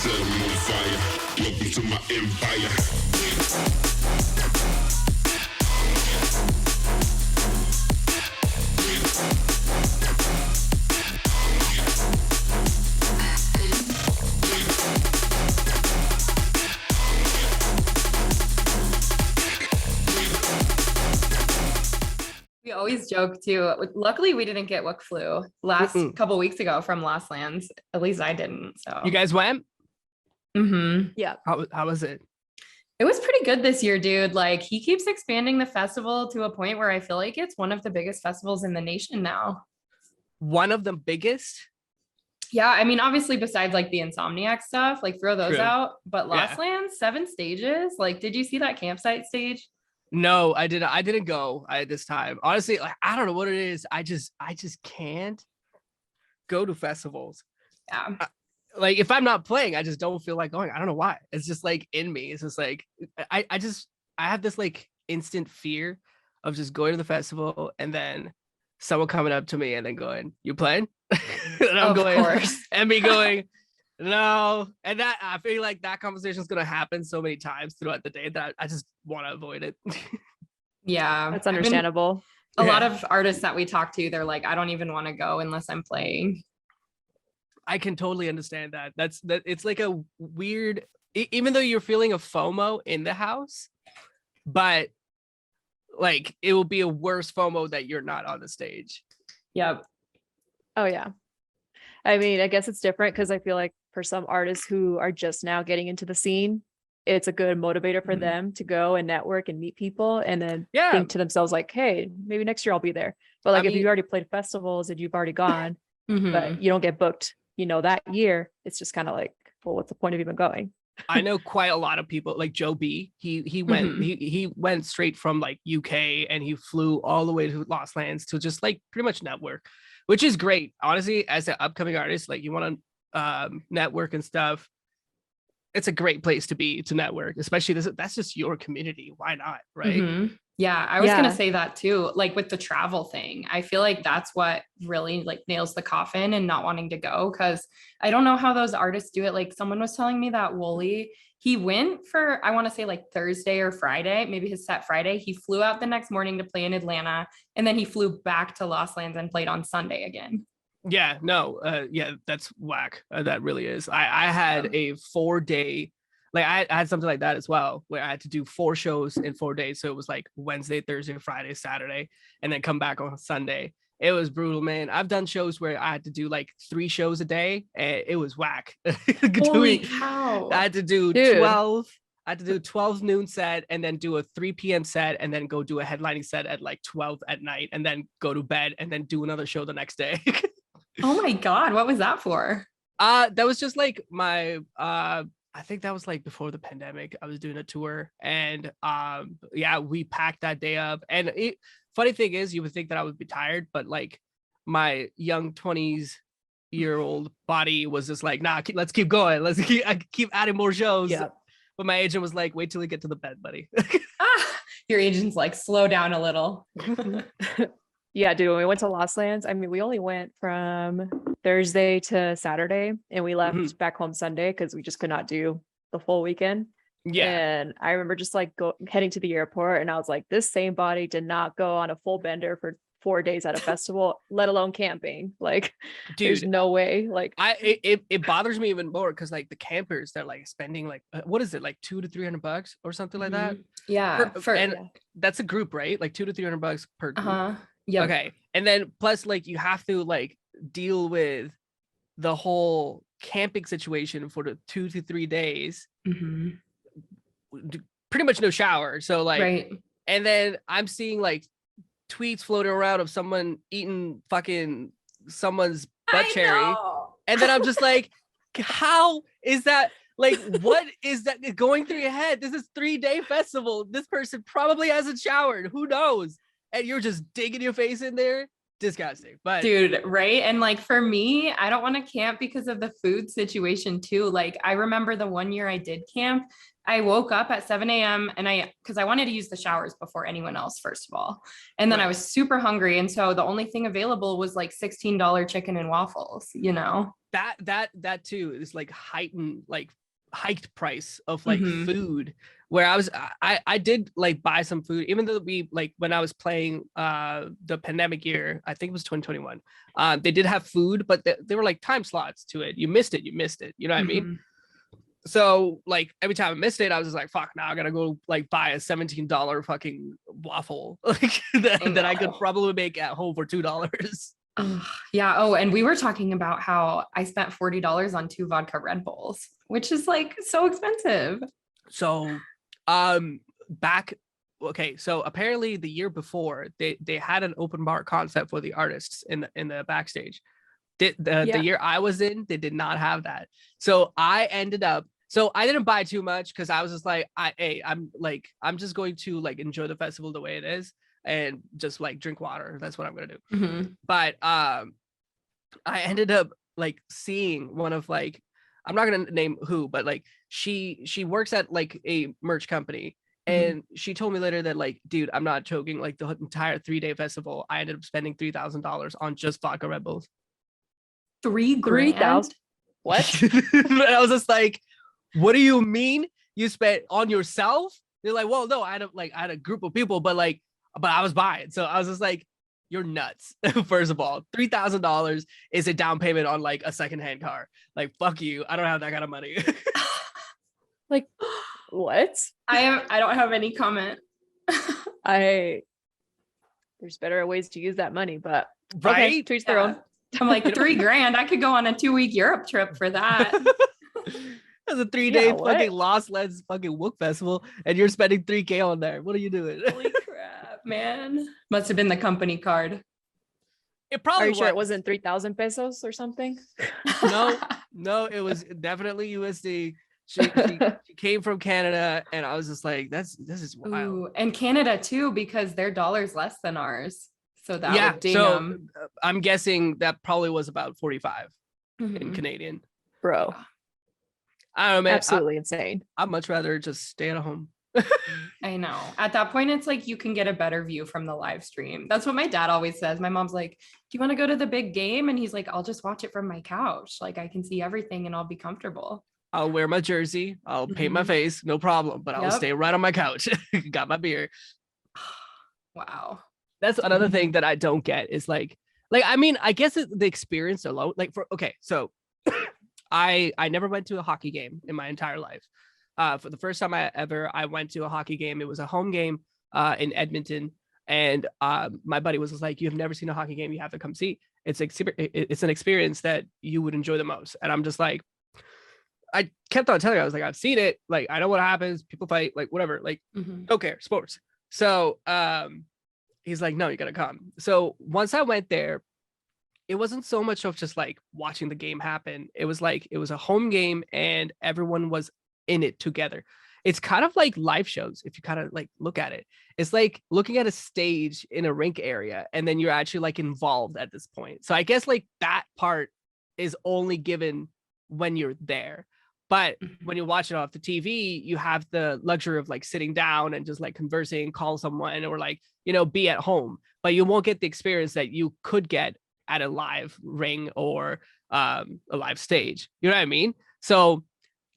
set 'em on fire. Welcome to my empire. We always joke too. Luckily, we didn't get Wook flu last couple weeks ago from Lost Lands. At least I didn't. So You guys went? Yeah. How was it? It was pretty good this year, dude. Like he keeps expanding the festival to a point where I feel like it's one of the biggest festivals in the nation now. One of the biggest? Yeah, I mean, obviously, besides like the Insomniac stuff, like throw those True. out. But Lost Yeah. Lands, 7 stages. Like, did you see that campsite stage? No, I didn't. I didn't go at this time. Honestly, like I don't know what it is. I just can't go to festivals. Yeah. Like if I'm not playing, I just don't feel like going. I don't know why. It's just like in me. It's just like I have this like instant fear of just going to the festival and then someone coming up to me and then going, "You playing?" And I'm Of going, course. and me going, "No." And that I feel like that conversation is gonna happen so many times throughout the day that I just want to avoid it. Yeah. That's understandable. A lot Yeah. of artists that we talk to, they're like, I don't even want to go unless I'm playing. I can totally understand that. That it's like a weird, even though you're feeling a FOMO in the house, but like it will be a worse FOMO that you're not on the stage. Yep. Oh yeah. I mean, I guess it's different because I feel like for some artists who are just now getting into the scene, it's a good motivator for Mhm. them to go and network and meet people and then Yeah. think to themselves like, hey, maybe next year I'll be there. But like I if mean- you already played festivals and you've already gone, Mhm. but you don't get booked, that year, it's just kind of like, well, what's the point of even going? I know quite a lot of people, like Joe B. He went Mhm. he went straight from like UK and he flew all the way to Lost Lands to just like pretty much network, which is great. Honestly, as an upcoming artist, like you want to network and stuff. It's a great place to be to network, especially that's just your community. Why not? Right. Mhm. Yeah, I was Yeah. gonna say that too. Like with the travel thing, I feel like that's what really like nails the coffin and not wanting to go because I don't know how those artists do it. Like someone was telling me that Wooly, he went for I want to say like Thursday or Friday, maybe his set Friday. He flew out the next morning to play in Atlanta, and then he flew back to Lost Lands and played on Sunday again. Yeah, no, yeah, that's whack. That really is. I had a 4-day, like I had something like that as well, where I had to do 4 shows in 4 days. So it was like Wednesday, Thursday, Friday, Saturday, and then come back on Sunday. It was brutal, man. I've done shows where I had to do like 3 shows a day, and it was whack. Holy cow. I had to do Dude. 12. I had to do 12 noon set and then do a 3 p.m. set and then go do a headlining set at like 12 at night and then go to bed and then do another show the next day. Oh my God, what was that for? That was just like my I think that was like before the pandemic. I was doing a tour and yeah, we packed that day up. And funny thing is, you would think that I would be tired, but like my young 20-year-old body was just like, nah, let's keep going. Let's keep adding more shows. Yeah. But my agent was like, wait till we get to the bed, buddy. Your agent's like, slow down a little. Yeah, dude, when we went to Lost Lands, I mean, we only went from Thursday to Saturday and we left Mhm. back home Sunday because we just could not do the full weekend. Yeah. And I remember just like heading to the airport and I was like, this same body did not go on a full bender for 4 days at a festival, let alone camping. Like, there's Dude, no way. Like, it bothers me even more because like the campers, they're like spending like what is it, like $200 to $300 or something like that. Mhm. Yeah. And yeah. that's a group, right? Like $200 to $300 per group. Uh-huh. Yeah. Okay. And then plus like you have to like deal with the whole camping situation for the 2 to 3 days. Mhm. Pretty much no shower. So like, Right. and then I'm seeing like tweets floating around of someone eating fucking someone's butt cherry. know. And then I'm just like, how is that? Like, what is that going through your head? This is 3-day festival. This person probably hasn't showered. Who knows? And you're just digging your face in there. disgusting. But dude, right? And like for me, I don't want to camp because of the food situation too. Like I remember the one year I did camp, I woke up at 7 a.m. and because I wanted to use the showers before anyone else, first of all. And then I was super hungry. And so the only thing available was like $16 chicken and waffles, you know? That too is like hiked price of like food, where I did like buy some food, even though we like when I was playing the pandemic year, I think it was 2021, they did have food, but they were like time slots to it. You missed it, you know what I mean? So like every time I missed it, I was just like, fuck, now I gotta go like buy a $17 fucking waffle like that I could probably make at home for $2. Yeah. Oh, and we were talking about how I spent $40 on 2 vodka Red Bulls, which is like so expensive. So so apparently the year before they had an open bar concept for the artists in the backstage. The year I was in, they did not have that. So I didn't buy too much because I was just like, I'm just going to like enjoy the festival the way it is and just like drink water. That's what I'm gonna do. But I ended up like seeing one of like, I'm not gonna name who, but like she works at like a merch company. And she told me later that like, dude, I'm not joking, like the entire 3-day festival, I ended up spending $3,000 on just vodka Red Bulls. $3,000? What? And I was just like, what do you mean you spent on yourself? They're like, well, no, I had a group of people, but I was buying. So I was just like, you're nuts. First of all, $3,000 is a down payment on like a secondhand car. Like, fuck you. I don't have that kind of money. Like, what? I don't have any comment. There's better ways to use that money, but Right? Okay, to each their own. I'm like $3,000. I could go on a 2-week Europe trip for that. That's a 3-day what? fucking Lost Lens fucking Wook festival, and you're spending $3,000 on there. What are you doing? Holy crap, man. Must have been the company card. It probably Are you sure it was. wasn't 3,000 pesos or something? No, it was definitely USD. She came from Canada, and I was just like, this is wild. Ooh, and Canada too, because their dollar's less than ours. So that would ding them. I'm guessing that probably was about 45 in Canadian. Bro, I don't know, man. absolutely insane. I'd much rather just stay at home. I know. At that point, it's like you can get a better view from the live stream. That's what my dad always says. My mom's like, do you want to go to the big game? And he's like, I'll just watch it from my couch. Like I can see everything and I'll be comfortable. I'll wear my jersey. I'll paint my face. No problem. But I'll stay right on my couch. Got my beer. Wow. That's another thing that I don't get is like, I mean, I guess the experience alone, like so I never went to a hockey game in my entire life. For the first time I went to a hockey game, it was a home game in Edmonton. And my buddy was just like, you've never seen a hockey game, you have to come see. It's an experience that you would enjoy the most. And I'm just like, I kept on telling him, I was like, I've seen it. Like, I know what happens. People fight, like whatever, like, don't care, sports. So he's like, no, you gotta come. So once I went there, it wasn't so much of just like watching the game happen. It was like, it was a home game and everyone was in it together. It's kind of like live shows. If you kind of like look at it, it's like looking at a stage in a rink area, and then you're actually like involved at this point. So I guess like that part is only given when you're there. But when you watch it off the TV, you have the luxury of like sitting down and just like conversing, call someone, or like, be at home. But you won't get the experience that you could get at a live ring or a live stage. You know what I mean? So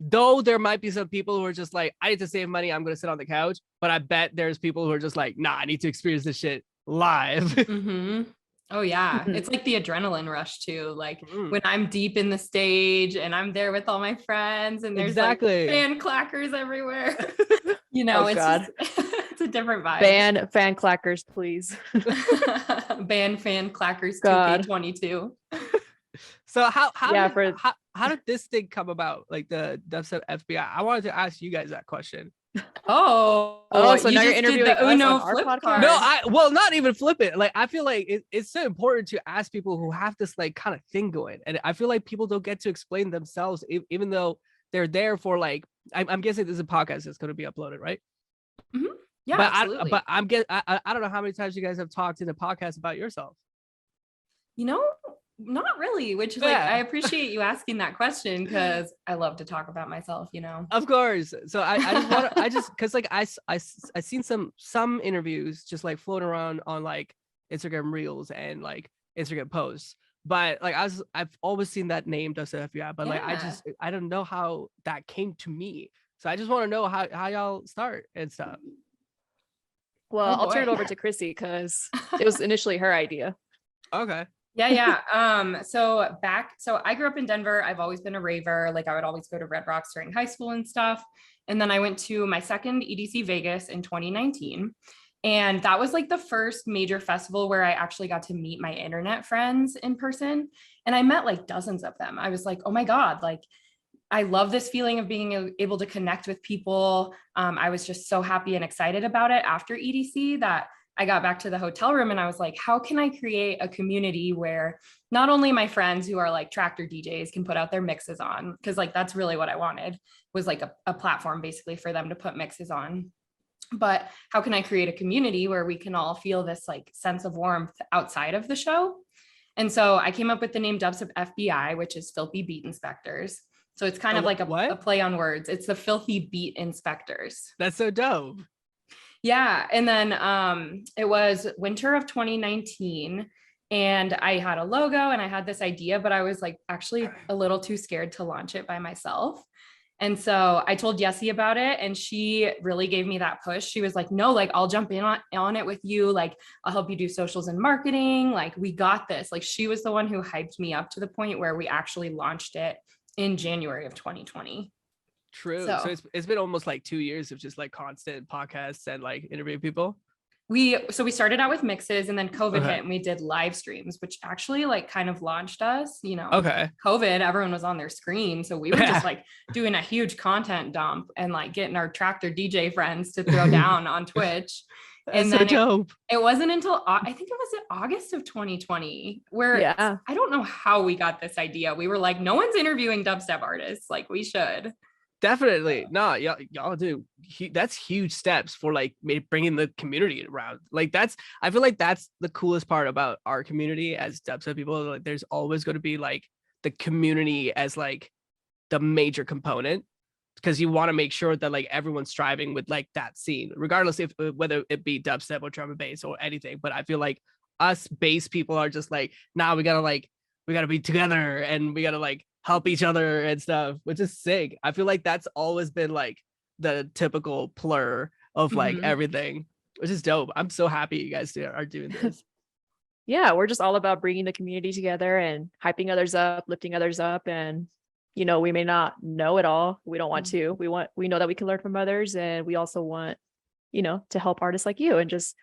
though there might be some people who are just like, I need to save money, I'm going to sit on the couch. But I bet there's people who are just like, nah, I need to experience this shit live. Oh yeah. It's like the adrenaline rush too. Like when I'm deep in the stage and I'm there with all my friends and there's like fan clackers everywhere. It's it's a different vibe. Ban fan clackers, please. Ban fan clackers God. 2K22. So how did this thing come about? Like the DUBSTEP FBI? I wanted to ask you guys that question. So now you're interviewing the Uno flip card. No, not even flip it. Like I feel like it's so important to ask people who have this like kind of thing going, and I feel like people don't get to explain themselves, even though they're there for like. I'm guessing this is a podcast that's going to be uploaded, right? Yeah, absolutely. I don't know how many times you guys have talked in a podcast about yourself. You know, not really, which like I appreciate you asking that question because I love to talk about myself, you know. Of course. So I just want to, I just, because like I seen some interviews just like floating around on like Instagram reels and like Instagram posts. But like I've always seen that name DUBSTEP FBI, but like Yeah. I don't know how that came to me. So I just want to know how y'all start and stuff. Well, Oh I'll turn it boy. over to Chrissy because it was initially her idea. Okay. Yeah. So I grew up in Denver. I've always been a raver. Like I would always go to Red Rocks during high school and stuff. And then I went to my second EDC Vegas in 2019. And that was like the first major festival where I actually got to meet my internet friends in person. And I met like dozens of them. I was like, oh my God, like I love this feeling of being able to connect with people. I was just so happy and excited about it after EDC that I got back to the hotel room and I was like, how can I create a community where not only my friends who are like tractor DJs can put out their mixes on, because like that's really what I wanted was like a platform basically for them to put mixes on. But how can I create a community where we can all feel this like sense of warmth outside of the show? And so I came up with the name DUBSTEP FBI, which is Filthy Beat Inspectors. So it's kind of like a What? play on words. It's the Filthy Beat Inspectors. That's so dope. Yeah. And then it was winter of 2019. And I had a logo and I had this idea, but I was like actually a little too scared to launch it by myself. And so I told Jessie about it and she really gave me that push. She was like, no, like I'll jump in on it with you. Like I'll help you do socials and marketing. Like we got this. Like she was the one who hyped me up to the point where we actually launched it in January of 2020. True. So So it's been almost like 2 years of just like constant podcasts and like interviewing people. we started out with mixes and then COVID Okay. hit and we did live streams, which actually like kind of launched us, you know. Okay. COVID, everyone was on their screen. So we were just like doing a huge content dump and like getting our tractor DJ friends to throw down on Twitch. That's And so then dope. it wasn't until I think it was in August of 2020 where Yeah. I don't know how we got this idea. We were like, no one's interviewing dubstep artists. Like we should. Definitely. No, y'all do. That's huge steps for like bringing the community around. Like I feel like that's the coolest part about our community as dubstep people. Like there's always going to be like the community as like the major component because you want to make sure that like everyone's striving with like that scene, regardless if whether it be dubstep or drum and bass or anything. But I feel like us bass people are just like, nah, we gotta be together and we gotta like help each other and stuff, which is sick. I feel like that's always been like the typical plur of like everything, which is dope. I'm so happy you guys are doing this. Yeah, we're just all about bringing the community together and hyping others up, lifting others up. And, you know, we may not know it all. We don't want to. We know that we can learn from others. And we also want, you know, to help artists like you and just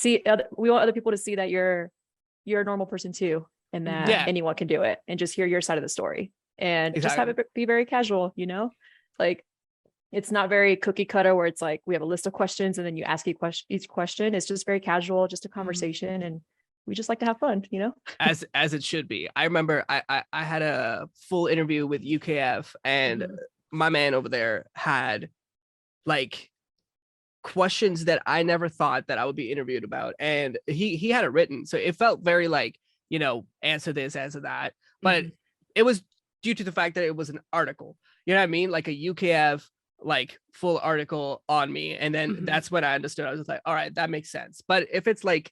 we want other people to see that you're a normal person too. And that anyone can do it and just hear your side of the story and just have it be very casual, you know, like it's not very cookie cutter where it's like we have a list of questions and then you ask each question. It's just very casual, just a conversation. And we just like to have fun, you know, as it should be. I remember I had a full interview with UKF and my man over there had like questions that I never thought that I would be interviewed about. And he had it written. So it felt very like, you know, answer this, answer that. But it was due to the fact that it was an article. You know what I mean? Like a UKF, like full article on me. And then that's when I understood. I was just like, all right, that makes sense. But if it's like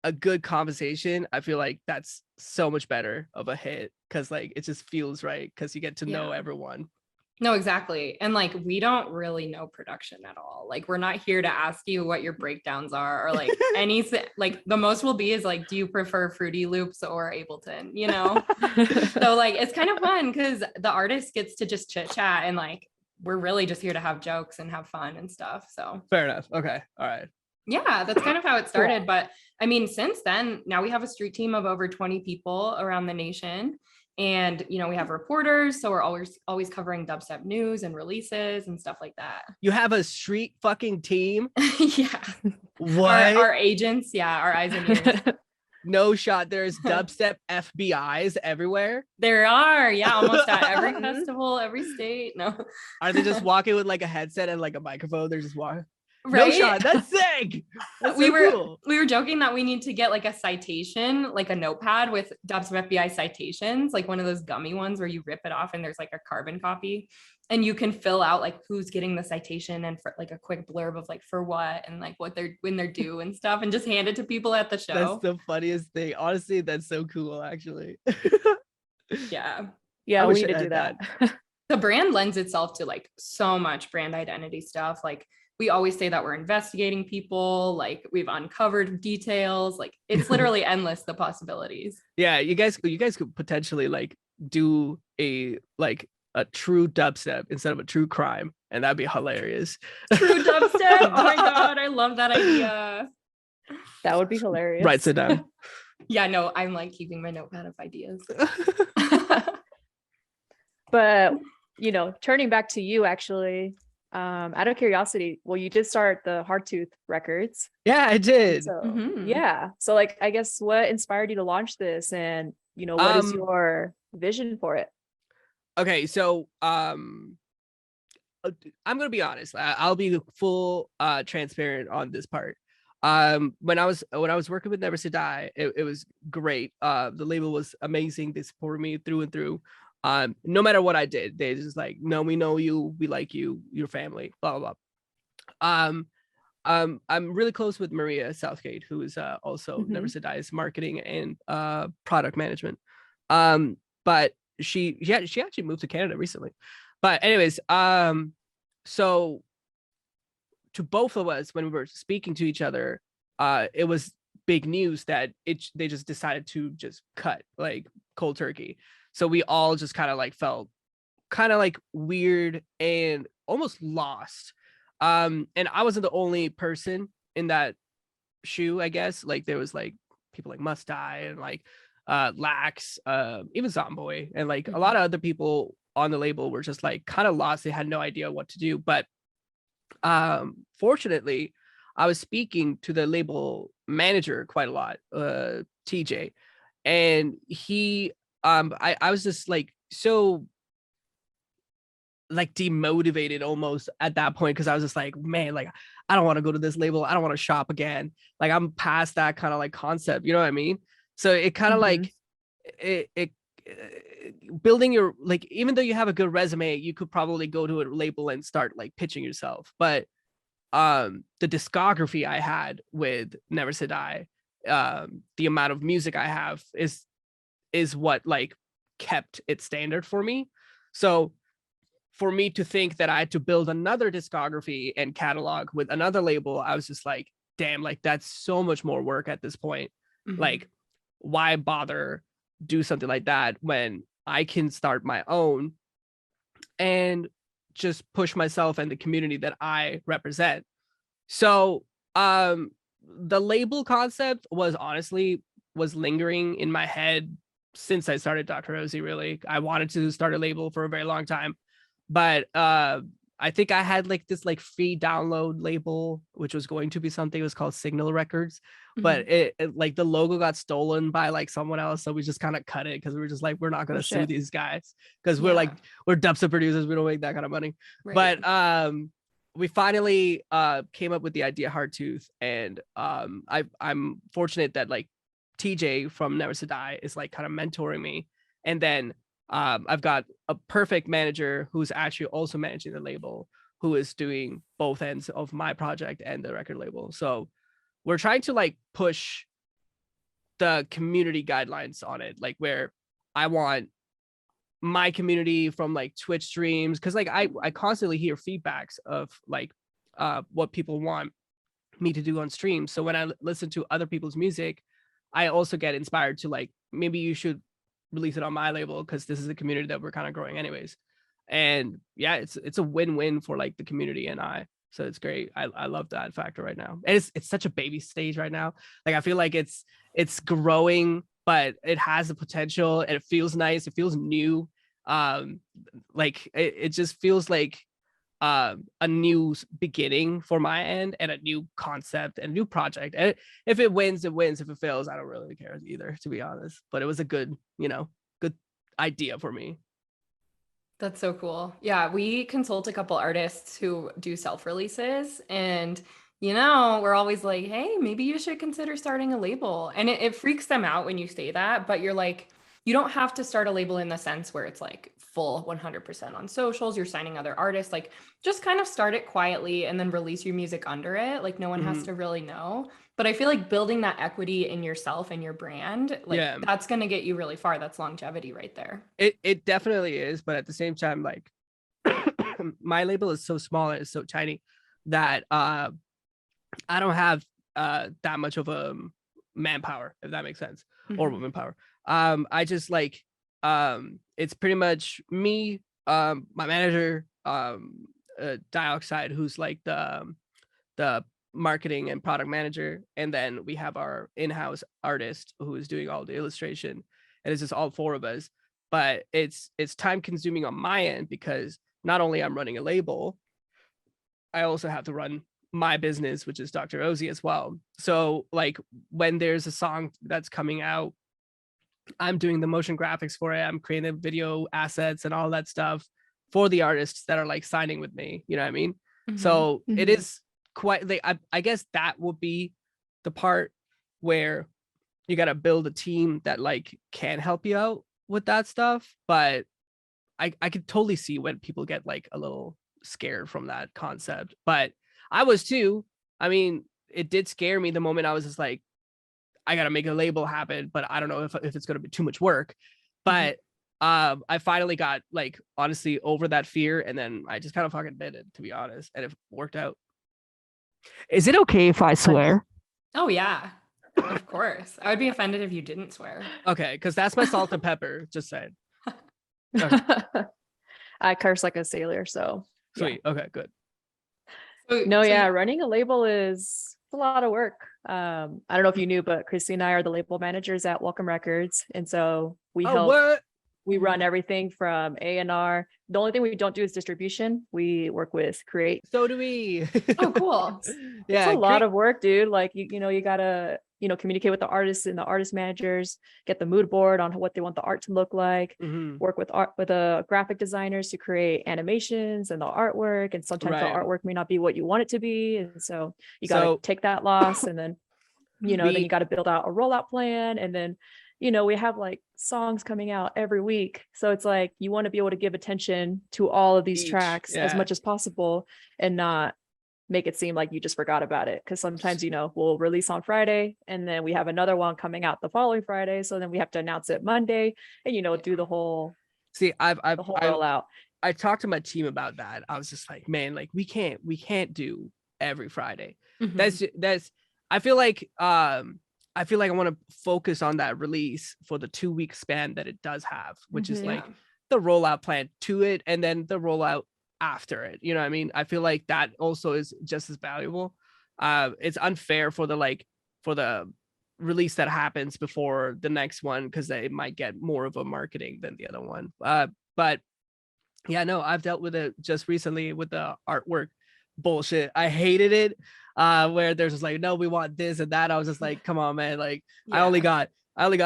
a good conversation, I feel like that's so much better of a hit because like it just feels right because you get to know everyone. No, exactly. And like, we don't really know production at all. Like, we're not here to ask you what your breakdowns are or like anything. Like the most will be is like, do you prefer Fruity Loops or Ableton, you know? So like, it's kind of fun because the artist gets to just chit chat and like, we're really just here to have jokes and have fun and stuff. So fair enough. Okay. All right. Yeah, that's kind of how it started. But I mean, since then, now we have a street team of over 20 people around the nation. And, you know, we have reporters. So we're always covering dubstep news and releases and stuff like that. You have a street fucking team? Yeah. What? Our agents. Yeah. Our eyes and ears. No shot. There's dubstep FBIs everywhere. There are. Yeah. Almost at every festival, every state. No. Are they just walking with like a headset and like a microphone? They're just walking. right? shot. That's sick. That's we so were cool. we were joking that we need to get like a citation, like a notepad with DUBSTEP FBI citations, like one of those gummy ones where you rip it off and there's like a carbon copy, and you can fill out like who's getting the citation and for like a quick blurb of like for what and like what they're when they're due and stuff, and just hand it to people at the show. That's the funniest thing. Honestly, that's so cool, actually. Yeah. Yeah, I we wish need I to do had that. The brand lends itself to like so much brand identity stuff. Like we always say that we're investigating people, like we've uncovered details, like it's literally endless, the possibilities. Yeah, you guys could potentially like do a true dubstep instead of a true crime, and that'd be hilarious. True dubstep. Oh my God, I love that idea. That would be hilarious. Right, sit down. Yeah, no, I'm like keeping my notepad of ideas. But turning back to you, actually, out of curiosity, well, you did start the Hardtooth Records. Yeah, I did. So Mhm. yeah. So like, I guess what inspired you to launch this, and what is your vision for it? Okay, so I'm gonna be honest. I'll be full transparent on this part. When I was working with Never Say Die, it was great. The label was amazing. They supported me through and through. No matter what I did, they just like, no, we know you, we like you, your family, blah blah blah. I'm really close with Maria Southgate, who is also Never Say Die's marketing and product management. But she actually moved to Canada recently. But anyways, so to both of us, when we were speaking to each other, it was big news that they just decided to just cut like cold turkey. So we all just kind of like felt kind of like weird and almost lost. And I wasn't the only person in that shoe, I guess. Like there was like people like Must Die and like Lax, even Zomboy, and like a lot of other people on the label were just like kind of lost. They had no idea what to do. But fortunately, I was speaking to the label manager quite a lot, TJ, and he I was just like so like demotivated almost at that point, because I was just like, man, like I don't want to go to this label, I don't want to shop again, like I'm past that kind of like concept, you know what I mean? So it kind of like it building your, like, even though you have a good resume, you could probably go to a label and start like pitching yourself. But the discography I had with Never Say Die, the amount of music I have is what like kept it standard for me. So for me to think that I had to build another discography and catalog with another label, I was just like, damn, like that's so much more work at this point. Like, why bother do something like that when I can start my own and just push myself and the community that I represent? So the label concept was lingering in my head since I started Dr. Rosie. Really, I wanted to start a label for a very long time, but I think I had like this like free download label, which was going to be something. It was called Signal Records, but it like the logo got stolen by like someone else, so we just kind of cut it because we were just like, we're not gonna sue these guys because we're dubstep producers, we don't make that kind of money. Right. But we finally came up with the idea Hardtooth, and I'm fortunate that like TJ from Never Say Die is like kind of mentoring me, and then I've got a perfect manager who's actually also managing the label, who is doing both ends of my project and the record label. So we're trying to like push the community guidelines on it, like where I want my community from like Twitch streams, because like I constantly hear feedbacks of like what people want me to do on streams. So when I listen to other people's music, I also get inspired to like, maybe you should release it on my label because this is the community that we're kind of growing anyways. And yeah, it's a win-win for like the community and I. So it's great. I love that factor right now. And it's such a baby stage right now. Like I feel like it's growing, but it has the potential and it feels nice. It feels new. Like it just feels like a new beginning for my end and a new concept and new project. And if it wins, it wins. If it fails, I don't really care either, to be honest. But it was a good idea for me. That's so cool. Yeah, we consult a couple artists who do self-releases, and we're always like, hey, maybe you should consider starting a label. And it freaks them out when you say that, but you're like, you don't have to start a label in the sense where it's like full 100% on socials, you're signing other artists, like just kind of start it quietly and then release your music under it. Like no one has to really know. But I feel like building that equity in yourself and your brand, like that's going to get you really far. That's longevity right there. It definitely is. But at the same time, like my label is so small and it's so tiny that I don't have that much of a manpower, if that makes sense, or woman power. I just like it's pretty much me, my manager, Dioxide, who's like the marketing and product manager, and then we have our in-house artist who is doing all the illustration, and it's just all four of us. But it's time consuming on my end because not only I'm running a label, I also have to run my business, which is Dr. Ozzy as well. So like when there's a song that's coming out, I'm doing the motion graphics for it. I'm creating the video assets and all that stuff for the artists that are like signing with me. You know what I mean? So it is quite like, I guess that will be the part where you got to build a team that like can help you out with that stuff. But I could totally see when people get like a little scared from that concept. But I was too. I mean, it did scare me the moment I was just like, I got to make a label happen, but I don't know if it's going to be too much work. But I finally got like, honestly, over that fear. And then I just kind of fucking did it, to be honest. And it worked out. Is it okay if I swear? Oh, yeah, of course. I would be offended if you didn't swear. Okay, because that's my salt and pepper. Just saying. Okay. I curse like a sailor, so. Sweet. Yeah. Okay, good. Running a label is a lot of work. I don't know if you knew, but Chrissy and I are the label managers at Welcome Records, and so we help. We run everything from A&R. The only thing we don't do is distribution. We work with Create. So do we. Oh, cool. Yeah, it's a lot of work, dude. Like you gotta communicate with the artists and the artist managers, get the mood board on what they want the art to look like. Work with graphic designers to create animations and the artwork. And sometimes the artwork may not be what you want it to be, and so you gotta take that loss, and then then you got to build out a rollout plan, and then we have like songs coming out every week. So it's like, you want to be able to give attention to all of these tracks as much as possible and not make it seem like you just forgot about it. Cause sometimes, we'll release on Friday and then we have another one coming out the following Friday. So then we have to announce it Monday and, do the whole, rollout. I talked to my team about that. I was just like, man, like we can't do every Friday. I feel like I want to focus on that release for the 2-week span that it does have, which is like the rollout plan to it and then the rollout after it. You know what I mean? I feel like that also is just as valuable. It's unfair for the release that happens before the next one because they might get more of a marketing than the other one. But yeah, no, I've dealt with it just recently with the artwork bullshit. I hated it. Where there's just like, no, we want this and that. I was just like, come on, man. Like I only got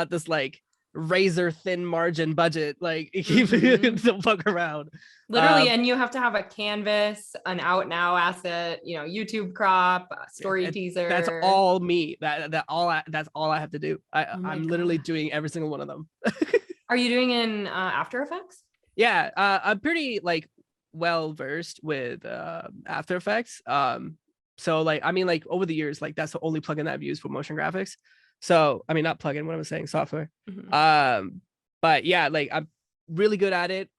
this like razor thin margin budget. Like don't fuck around. Literally, and you have to have a canvas, an out now asset, YouTube crop, story teaser. That's all me. That's all I have to do. I'm literally doing every single one of them. Are you doing in After Effects? Yeah, I'm pretty like well versed with After Effects. So like, I mean, like over the years, like that's the only plugin I've used for motion graphics. So, I mean, not plugin, what I was saying, software. But yeah, like I'm really good at it.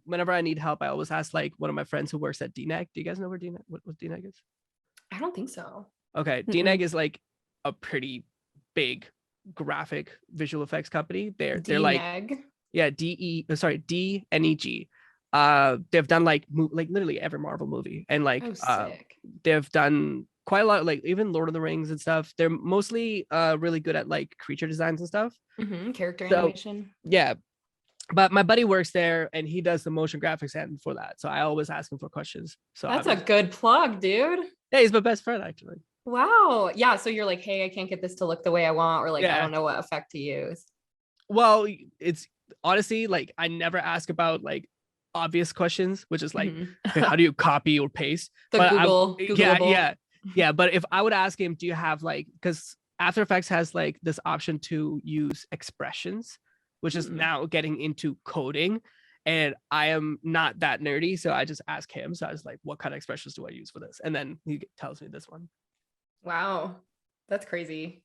Whenever I need help, I always ask like one of my friends who works at DNEG. Do you guys know where DNEG, what DNEG is? I don't think so. Okay. DNEG is like a pretty big graphic visual effects company. They're like, yeah, DNEG. They've done like literally every Marvel movie and like they've done quite a lot, like even Lord of the Rings and stuff. They're mostly really good at like creature designs and stuff, character animation. Yeah, but my buddy works there and he does the motion graphics end for that, so I always ask him for questions. So that's a good plug, dude. Yeah, he's my best friend actually. Wow. Yeah, so you're like, hey, I can't get this to look the way I want, or like I don't know what effect to use. Well, it's honestly like I never ask about like obvious questions, which is like how do you copy or paste? Google Yeah, but if I would ask him, do you have like, because After Effects has like this option to use expressions, which is now getting into coding. And I am not that nerdy. So I just ask him. So I was like, what kind of expressions do I use for this? And then he tells me this one. Wow. That's crazy.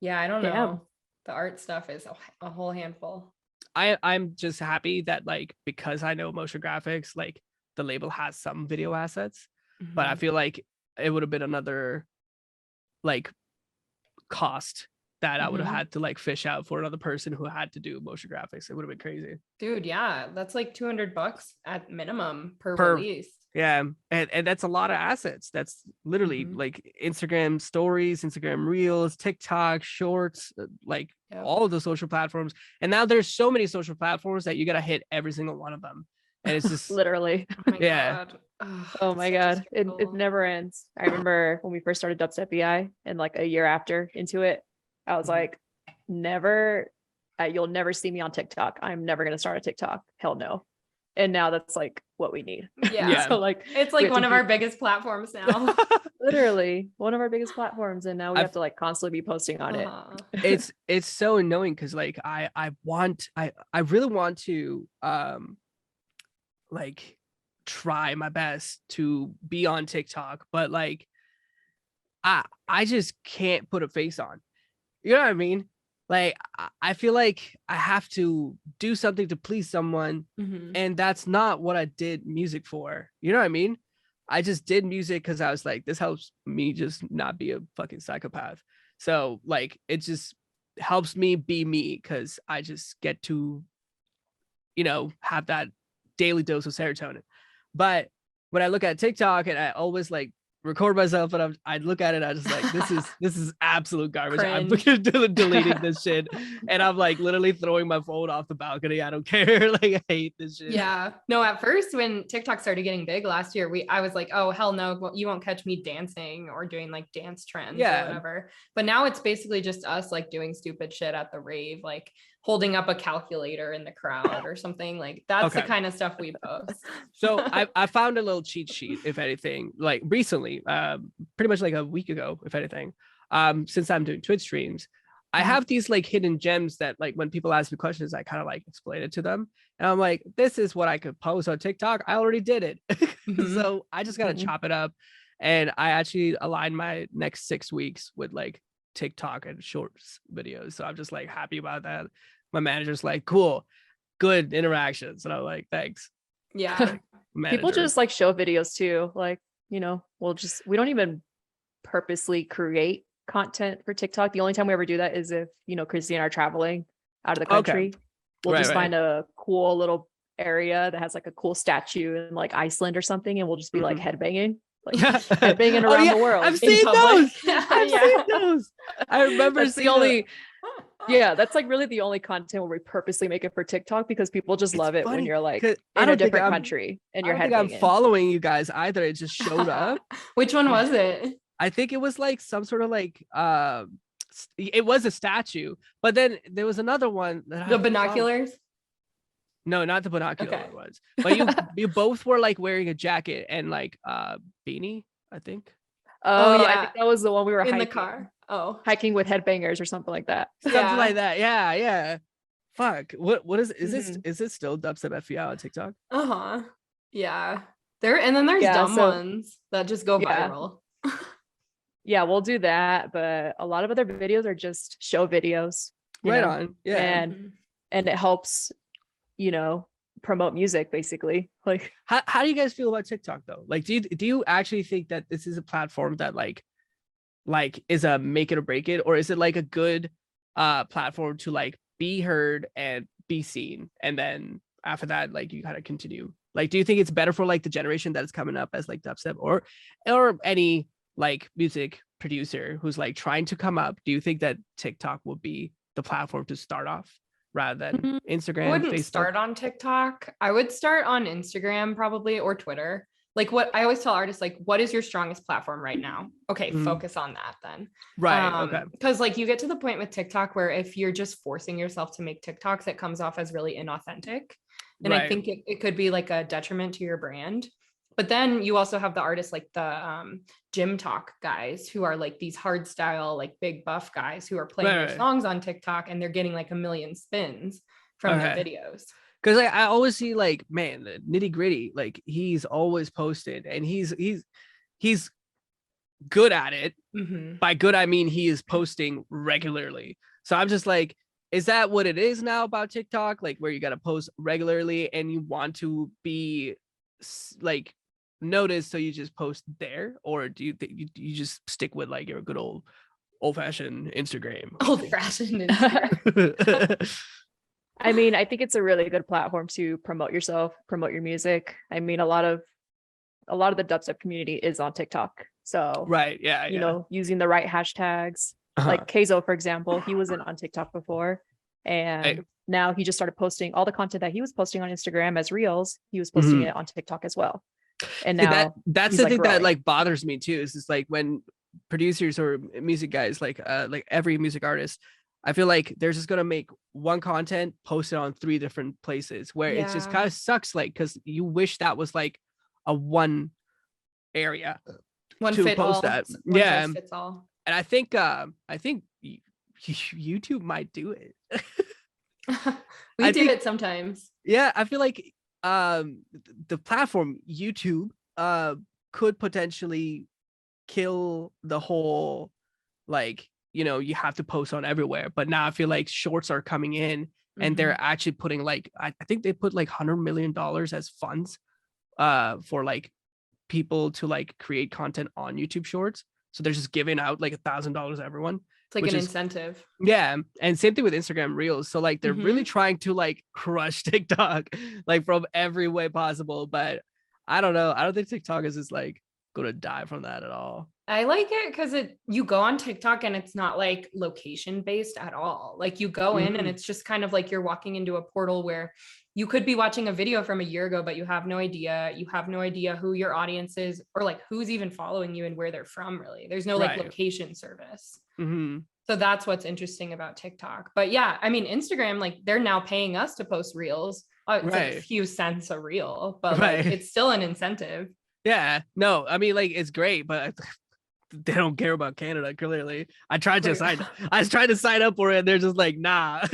Yeah, I don't Damn. know. The art stuff is a whole handful. I'm just happy that like, because I know motion graphics, like the label has some video assets, but I feel like it would have been another like cost that I would have had to like fish out for another person who had to do motion graphics. It would have been crazy. Dude, yeah, that's like $200 at minimum per release. Yeah, and that's a lot of assets. That's literally like Instagram stories, Instagram reels, TikTok, shorts, like all of the social platforms. And now there's so many social platforms that you gotta hit every single one of them. And it's just Literally. Oh my Yeah. God. Ugh, Oh my such a God. It struggle. never ends. I remember when we first started DUBSTEP FBI and like a year after into it, I was like, never, you'll never see me on TikTok. I'm never going to start a TikTok. Hell no. And now that's like what we need. Yeah. So like, It's we like have one to of be- our biggest platforms now. literally one of our biggest platforms. And now we I've- have to like constantly be posting on it. Uh-huh. it's so annoying because like I really want to like try my best to be on TikTok, but like I just can't put a face on. You know what I mean? Like I feel like I have to do something to please someone, and that's not what I did music for. You know what I mean? I just did music because I was like, this helps me just not be a fucking psychopath. So like it just helps me be me because I just get to, you know, have that daily dose of serotonin. But when I look at TikTok and I always like record myself and I look at it, I just like, this is absolute garbage. I'm deleting this shit. And I'm like literally throwing my phone off the balcony. I don't care. Like I hate this shit. Yeah. No, at first when TikTok started getting big last year, I was like, oh hell no, well, you won't catch me dancing or doing like dance trends or whatever. But now it's basically just us like doing stupid shit at the rave, like holding up a calculator in the crowd or something. Like that's the kind of stuff we post. So I found a little cheat sheet, if anything, like recently, pretty much like a week ago, if anything, since I'm doing Twitch streams. I have these like hidden gems that like when people ask me questions, I kind of like explain it to them. And I'm like, this is what I could post on TikTok. I already did it. So I just got to chop it up. And I actually align my next 6 weeks with like TikTok and shorts videos. So I'm just like happy about that. My manager's like, cool, good interactions. And I'm like, thanks. Yeah. People just like show videos too. Like, you know, we don't even purposely create content for TikTok. The only time we ever do that is if, you know, Christy and I are traveling out of the country. We'll just find a cool little area that has like a cool statue in like Iceland or something, and we'll just be like headbanging. Like headbanging around the world. I've seen those. I've seen those. I remember that's the only that's like really the only content where we purposely make it for TikTok, because people just love it when you're like in a different country and you're headbanging. I don't think I'm following you guys either. It just showed up. Which one was it? I think it was like some sort of like it was a statue, but then there was another one that the binoculars. No, not the binocular ones. But you both were like wearing a jacket and like beanie, I think. Oh yeah, I think that was the one we were in hiking. the car. Oh, hiking with headbangers or something like that. Something like that. Yeah. Fuck. What is this still Dubstep FBI on TikTok? Yeah. And then there's dumb ones that just go viral. Yeah, we'll do that, but a lot of other videos are just show videos. Right on. Yeah. And it helps, you know, promote music basically. Like how do you guys feel about TikTok though? Like do you actually think that this is a platform that like is a make it or break it, or is it like a good platform to like be heard and be seen, and then after that like you kind of continue? Like do you think it's better for like the generation that is coming up as like dubstep or any like music producer who's like trying to come up? Do you think that TikTok will be the platform to start off rather than Instagram? I wouldn't Facebook? start on TikTok. I would start on Instagram probably, or Twitter. Like what I always tell artists, like, what is your strongest platform right now? Okay, focus on that then. Right. Okay. Because like you get to the point with TikTok where if you're just forcing yourself to make TikToks, it comes off as really inauthentic. And I think it could be like a detriment to your brand. But then you also have the artists like the gym talk guys who are like these hard style, like big buff guys who are playing their Right. songs on TikTok and they're getting like 1 million spins from their Okay. videos. Because I always see like, man, the nitty gritty, like he's always posted and he's good at it. Mhm. By good, I mean he is posting regularly. So I'm just like, is that what it is now about TikTok? Like where you got to post regularly and you want to be like noticed, so you just post there? Or do you think you just stick with like your good old fashioned Instagram? Old fashioned Instagram. I mean, I think it's a really good platform to promote yourself, promote your music. I mean, a lot of the dubstep community is on TikTok. So, Right. Yeah. you know, using the right hashtags, Uh-huh. like Keizo, for example, he wasn't on TikTok before. And Right. now he just started posting all the content that he was posting on Instagram as reels. He was posting Mhm. it on TikTok as well. And See, now that's he's, the like, thing that growing. like bothers me too. Is just like when producers or music guys, like every music artist, I feel like they're just gonna make one content, post it on 3 different places, where it just Yeah. kind of sucks. Like, because you wish that was like a one area One to fit post all. that. One Yeah, size fits all. and I think YouTube might do it. We I do think- it sometimes. Yeah, I feel like the platform YouTube could potentially kill the whole, like, you know, you have to post on everywhere. But now I feel like shorts are coming in and Mhm. they're actually putting like I think they put like $100 million as funds for like people to like create content on YouTube shorts. So they're just giving out like $1,000 to everyone. It's like which an is- incentive. Yeah, and same thing with Instagram Reels. So like they're really trying to like crush TikTok like from every way possible. But I don't know. I don't think TikTok is just like gonna die from that at all. I like it because you go on TikTok and it's not like location based at all. Like you go in and Mhm. it's just kind of like you're walking into a portal where you could be watching a video from a year ago, but you have no idea. You have no idea who your audience is or like who's even following you and where they're from, really. There's no like Right. location service. Mm-hmm. So that's what's interesting about TikTok. But yeah, I mean, Instagram, like they're now paying us to post reels. It's like a Right. few cents a reel, but like Right. it's still an incentive. Yeah, no, I mean like it's great, but they don't care about Canada. Clearly, I tried to sign up for it. And they're just like, nah,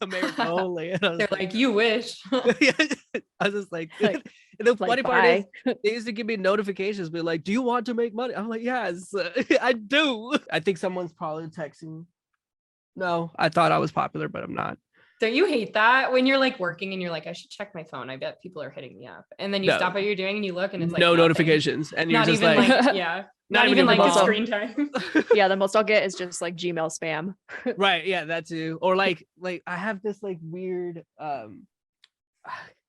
America only. And I was They're like, you wish. I was just like, Like- and the like, funny part is bye. they used to give me notifications, be like, do you want to make money? I'm like, yes, I do. I think someone's probably texting. No, I thought I was popular, but I'm not. Don't you hate that when you're like working and you're like, I should check my phone. I bet people are hitting me up. And then you No. stop what you're doing and you look and it's like No nothing. notifications, and you're Not just even like, like, yeah. Not even like your a mom. screen time. Yeah, the most I'll get is just like Gmail spam. right, yeah, that too. Or like I have this like weird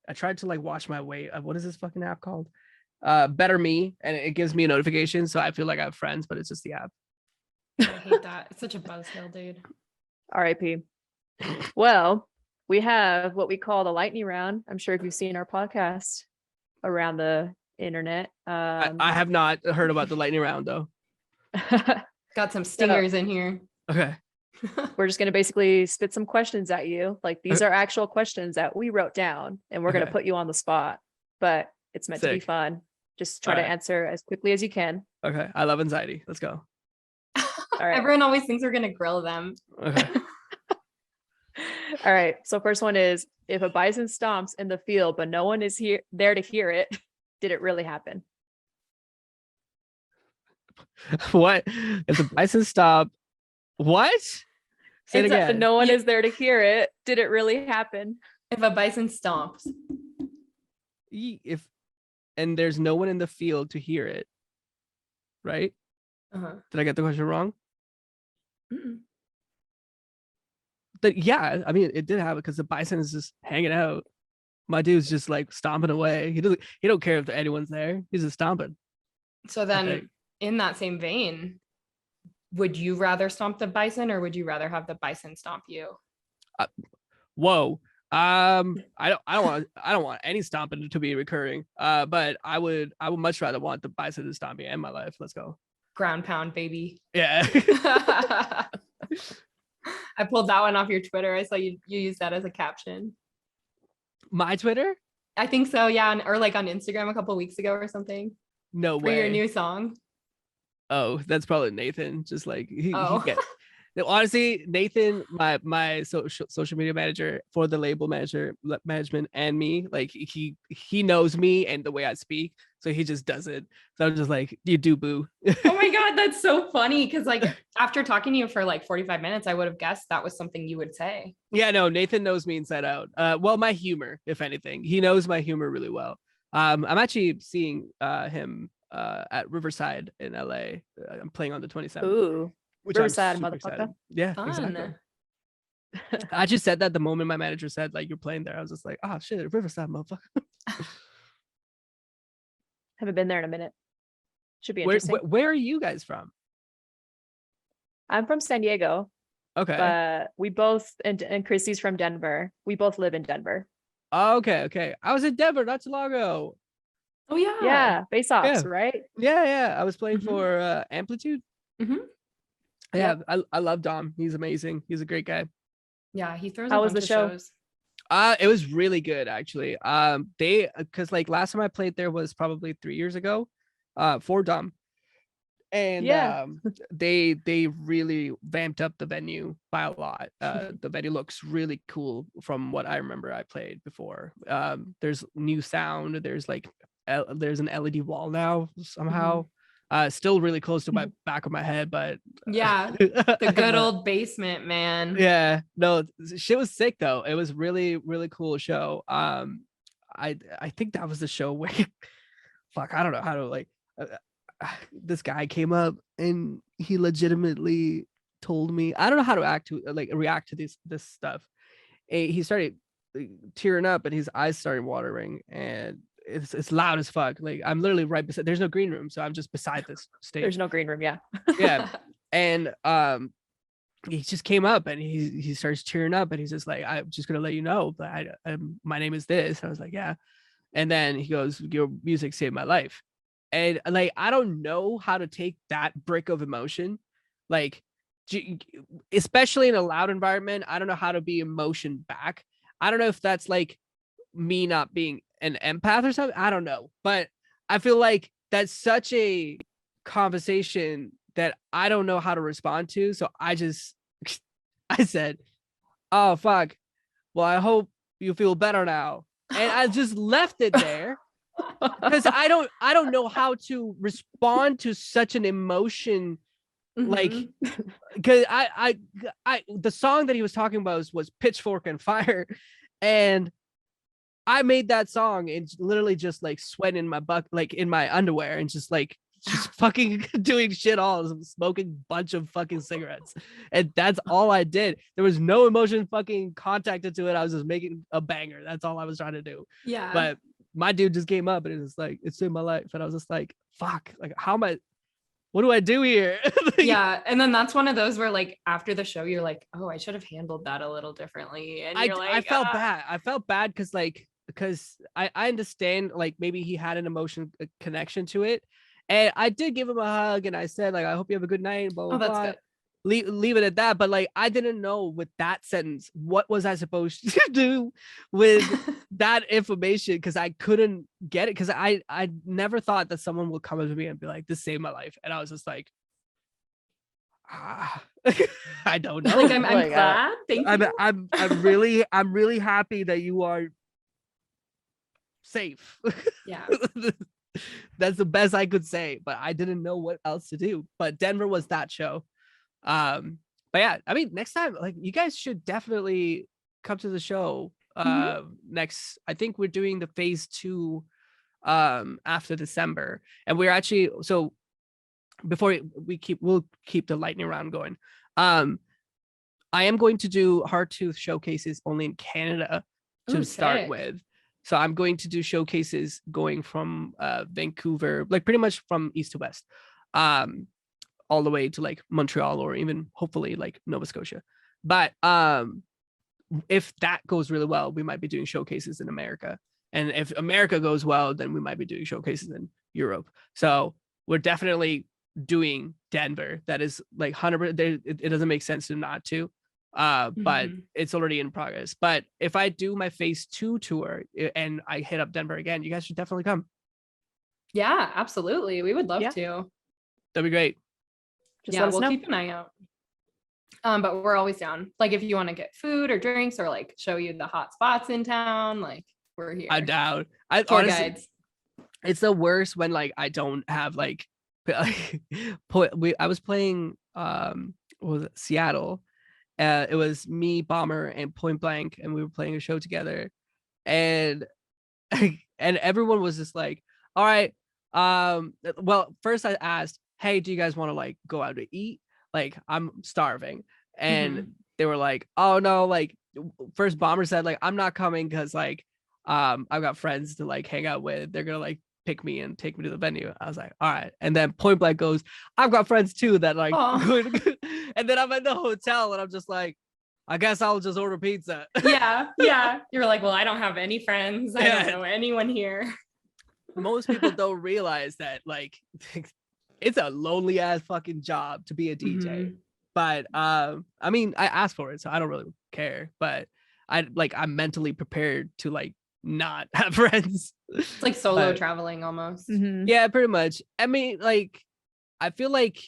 I tried to like watch my weight. What is this fucking app called? Better Me, and it gives me a notification, so I feel like I have friends, but it's just the app. I hate that. It's such a buzzkill, dude. RIP. Well, we have what we call the lightning round. I'm sure if you've seen our podcast around the internet. I have not heard about the lightning round though. Got some stingers in here. Okay. We're just going to basically spit some questions at you. Like these are actual questions that we wrote down and we're going to Okay. put you on the spot, but it's meant to be Sick. fun. Just try to Alright. answer as quickly as you can. Okay. I love anxiety. Let's go. All right. Everyone always thinks we're gonna grill them. Okay. All right. So first one is, if a bison stomps in the field, but no one is there to hear it, did it really happen? What? If the bison stop, what? Say it It's again. no one is there to hear it. Did it really happen? If a bison stomps. If and there's no one in the field to hear it, right? Uh-huh. Did I get the question wrong? Mm-mm. But yeah, I mean, it did happen because the bison is just hanging out. My dude's just like stomping away. He don't care if anyone's there. He's just stomping. So then Okay. in that same vein, would you rather stomp the bison or would you rather have the bison stomp you? Whoa. I don't want any stomping to be recurring. But I would much rather want the bison to stomp me in my life. Let's go. Ground pound, baby. Yeah. I pulled that one off your Twitter. I saw you use that as a caption. My Twitter? I think so, yeah, or like on Instagram a couple weeks ago or something No for your way. new song. Oh, that's probably Nathan. Just like he Oh, get. Honestly, Nathan, my social media manager for the label management and me, like he knows me and the way I speak, so he just does it. So I'm just like, you do, boo. oh my God, that's so funny. Because like after talking to you for like 45 minutes, I would have guessed that was something you would say. Yeah, no, Nathan knows me inside out. Well, my humor, if anything, he knows my humor really well. I'm actually seeing him at Riverside in LA. I'm playing on the 27th. Ooh, Which Riverside, I'm super excited. motherfucker. Yeah, Fun. exactly. I just said that the moment my manager said like you're playing there. I was just like, oh shit, Riverside, motherfucker. Haven't been there in a minute. Should be interesting. Where are you guys from? I'm from San Diego, Okay. but we both and Chrissy's from Denver. We both live in Denver. Oh, okay. I was in Denver not too long ago. Oh yeah. Yeah, face offs, Yeah. right? Yeah. I was playing Mhm. for Amplitude. Mhm. Yeah, I love Dom. He's amazing. He's a great guy. Yeah, he throws How a was bunch the of show? shows. It was really good actually. Because like last time I played there was probably 3 years ago, for Dom. And Yeah. they really vamped up the venue by a lot. The venue looks really cool from what I remember I played before. There's new sound. There's like there's an LED wall now somehow. Still really close to my back of my head, but Yeah, the good old basement, man. yeah, no, shit was sick though. It was really really cool show. I think that was the show where fuck, I don't know how to like. This guy came up and he legitimately told me I don't know how to react to this stuff. He started tearing up and his eyes started watering and it's loud as fuck. Like I'm literally right beside. There's no green room, so I'm just beside this stage. There's no green room. Yeah. Yeah, and he just came up and he starts cheering up and he's just like, I'm just gonna let you know that my name is this. I was like, yeah, and then he goes, your music saved my life. And like, I don't know how to take that brick of emotion, like, especially in a loud environment. I don't know how to be emotion back. I don't know if that's like me not being an empath or something. I don't know. But I feel like that's such a conversation that I don't know how to respond to. So I said, oh, fuck. Well, I hope you feel better now. And I just left it there. Because I don't know how to respond to such an emotion, like, because I the song that he was talking about was Pitchfork and Fire, and I made that song and literally just like sweat in my butt, like in my underwear, and just fucking doing shit all, smoking a bunch of fucking cigarettes, and that's all I did. There was no emotion fucking contacted to it. I was just making a banger. That's all I was trying to do. Yeah. But my dude just came up and it was like, it saved my life. And I was just like, fuck, like, what do I do here? Yeah. And then that's one of those where like after the show, you're like, oh, I should have handled that a little differently. And you're like, I felt bad. I felt bad because I understand like maybe he had an emotional connection to it. And I did give him a hug and I said, like, I hope you have a good night. Blah, blah, oh, that's blah. good. Leave it at that. But like, I didn't know with that sentence, what was I supposed to do with that information? Because I couldn't get it. Because I never thought that someone would come up to me and be like, this saved my life. And I was just like, I don't know. Like, I'm glad. Thank you. I'm really happy that you are safe. Yeah. That's the best I could say, but I didn't know what else to do. But Denver was that show. But yeah, I mean, next time, like, you guys should definitely come to the show. Next, I think we're doing the phase 2 after December, and we're actually, so before we'll keep the lightning round going. I am going to do Hard Tooth showcases only in Canada to start sick. with. So I'm going to do showcases going from Vancouver, like pretty much from east to west, all the way to like Montreal or even hopefully like Nova Scotia. But if that goes really well, we might be doing showcases in America. And if America goes well, then we might be doing showcases in Europe. So we're definitely doing Denver. That is like 100%. It doesn't make sense to not to. But Mhm. it's already in progress. But if I do my phase 2 tour and I hit up Denver again, you guys should definitely come. Yeah, absolutely. We would love Yeah. to. That'd be great. Just Yeah, let us we'll know. keep an eye out. But we're always down. Like if you want to get food or drinks or like show you the hot spots in town, like we're here. I'm down. I Tour honestly, guides. it's the worst when like I don't have like I was playing what was it, Seattle. It was me, Bomber, and Point Blank, and we were playing a show together. And and everyone was just like, all right. Well, first I asked, hey, do you guys want to like go out to eat? Like, I'm starving. And Mhm. they were like, oh no, like first Bomber said, like, I'm not coming because like I've got friends to like hang out with. They're gonna like pick me and take me to the venue. I was like, all right. And then Point Blank goes, I've got friends too that like Aw. and then I'm at the hotel and I'm just like, I guess I'll just order pizza. Yeah, yeah. You're like, well, I don't have any friends. I Yeah. don't know anyone here. Most people don't realize that like it's a lonely ass fucking job to be a DJ. Mhm. But I mean, I asked for it, so I don't really care. But I'm mentally prepared to like not have friends. It's like solo But, traveling almost. Mhm. yeah, pretty much. I mean, like I feel like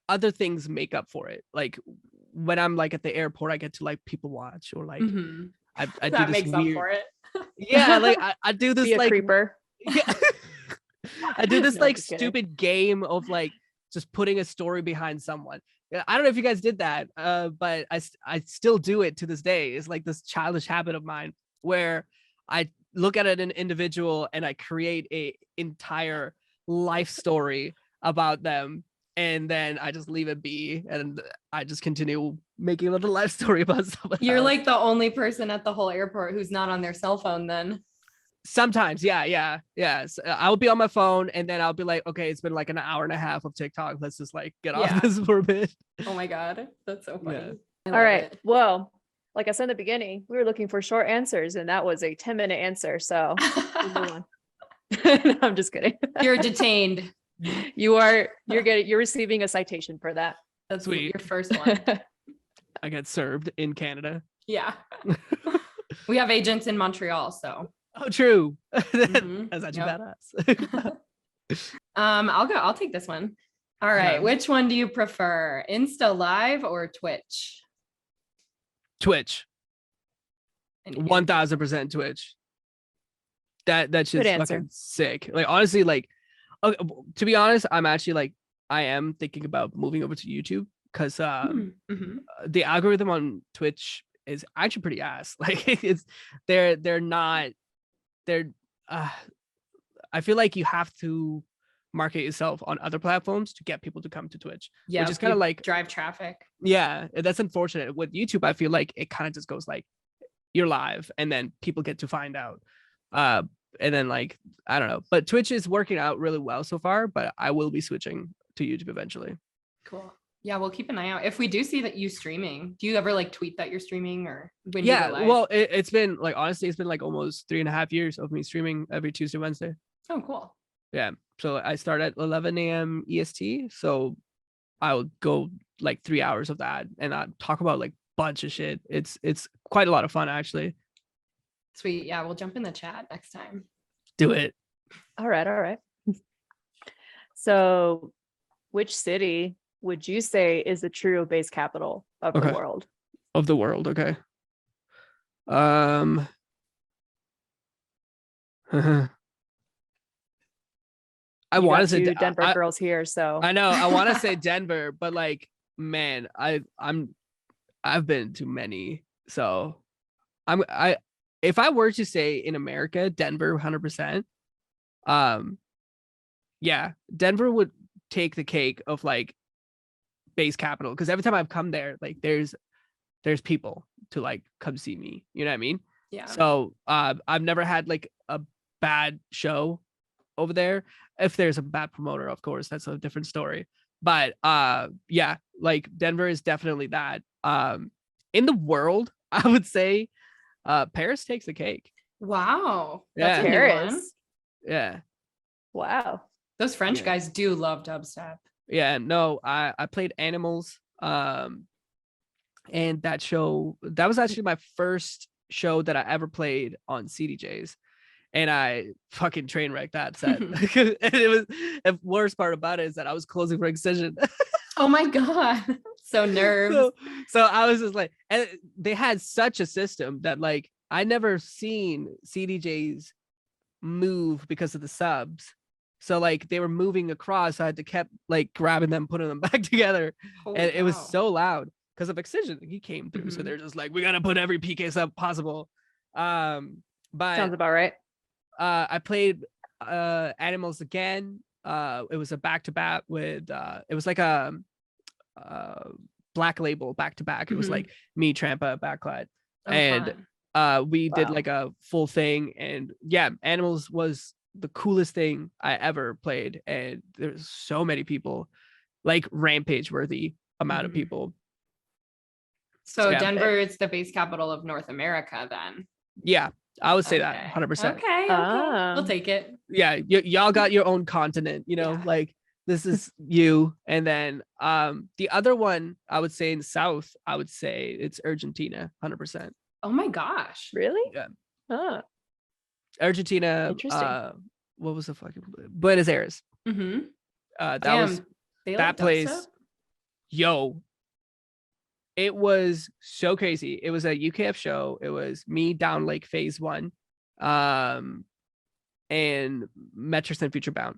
other things make up for it. Like when I'm like at the airport, I get to like people watch or like Mhm. I do That this makes weird. up for it. Yeah, like I do this Be a like creeper. yeah. I do this No, like just kidding. stupid game of like just putting a story behind someone. Yeah, I don't know if you guys did that, but I still do it to this day. It's like this childish habit of mine where I look at an individual and I create a entire life story about them, and then I just leave it be, and I just continue making a little life story about someone You're else. like the only person at the whole airport who's not on their cell phone then. Sometimes, yeah. So I'll be on my phone and then I'll be like, okay, it's been like an hour and a half of TikTok. Let's just like get Yeah. off this for a bit. Oh my God. That's so funny. Yeah. I All love right. it. Well, like I said in the beginning, we were looking for short answers, and that was a 10-minute answer. So we'll move on. No, I'm just kidding. You're detained. You're receiving a citation for that. That's Sweet. your first one. I get served in Canada. Yeah. We have agents in Montreal, so Oh, true. Mhm. That's actually Yep. badass. I'll take this one. All right. Yeah. Which one do you prefer? Insta Live or Twitch? Twitch. I knew you- 1000% Twitch. That shit's Good answer. fucking sick. Like honestly, like okay, to be honest, I'm actually like I am thinking about moving over to YouTube because Mhm. the algorithm on Twitch is actually pretty ass. Like it's they're not they're I feel like you have to market yourself on other platforms to get people to come to Twitch. Yeah, which is kind of you like drive traffic. yeah, that's unfortunate. With YouTube, I feel like it kind of just goes like you're live and then people get to find out. And then like I don't know, but Twitch is working out really well so far, but I will be switching to YouTube eventually. Cool. Yeah, we'll keep an eye out. If we do see that you streaming, do you ever like tweet that you're streaming or when you Yeah, go live? well, it's been like honestly, it's been like almost 3.5 years of me streaming every Tuesday, Wednesday. Oh, cool. Yeah, so I start at 11 a.m. EST, so I'll go like 3 hours of that, and I talk about like bunch of shit. It's quite a lot of fun actually. Sweet. Yeah, we'll jump in the chat next time. Do it. All right. So, which city would you say is the true base capital of the Okay. world? Of the world, okay. I You want to got say two Denver girls here, so I know I want to say Denver, but like man, I've been to many, so if I were to say in America, Denver 100%. Yeah, Denver would take the cake of like base capital because every time I've come there, like there's people to like come see me. You know what I mean? Yeah. So I've never had like a bad show over there. If there's a bad promoter, of course, that's a different story. But yeah, like Denver is definitely that. In the world, I would say Paris takes the cake. Wow. Yeah. That's a new one. Paris. Yeah. Wow. Those French Yeah. guys do love dubstep. Yeah, no, I played Animals. And that was actually my first show that I ever played on CDJs. And I fucking train wrecked that set. And it was, the worst part about it is that I was closing for Excision. Oh my God. So nerves. So I was just like, and they had such a system that like I never seen CDJs move because of the subs. So like they were moving across. So I had to kept like grabbing them, putting them back together. Holy And it was cow. so loud because of Excision. He came through. So Mhm. they're just like, we gotta put every PK sub possible. But Sounds about right. I played Animals again. It was a back-to-back with it was like a Black Label back-to-back. It was Mhm. like me, Trampa, Backlight. Oh, And fun. we did Wow. like a full thing. And yeah, Animals was the coolest thing I ever played. And there's so many people, like rampage worthy amount of Mhm. people. So yeah. Denver is the base capital of North America then. Yeah, I would say that Okay. 100%. Okay. We'll take it. Yeah, y'all got your own continent, Yeah. like this is you. And then the other one I would say in South, I would say it's Argentina, 100%. Oh my gosh. Really? Yeah. Ah, Argentina. Interesting. What was the fucking Buenos Aires? Mm-hmm. That Damn. was They that like place. dubstep? Yo, it was so crazy. It was a UKF show. It was me down like phase 1, and Metrics and Future Bound.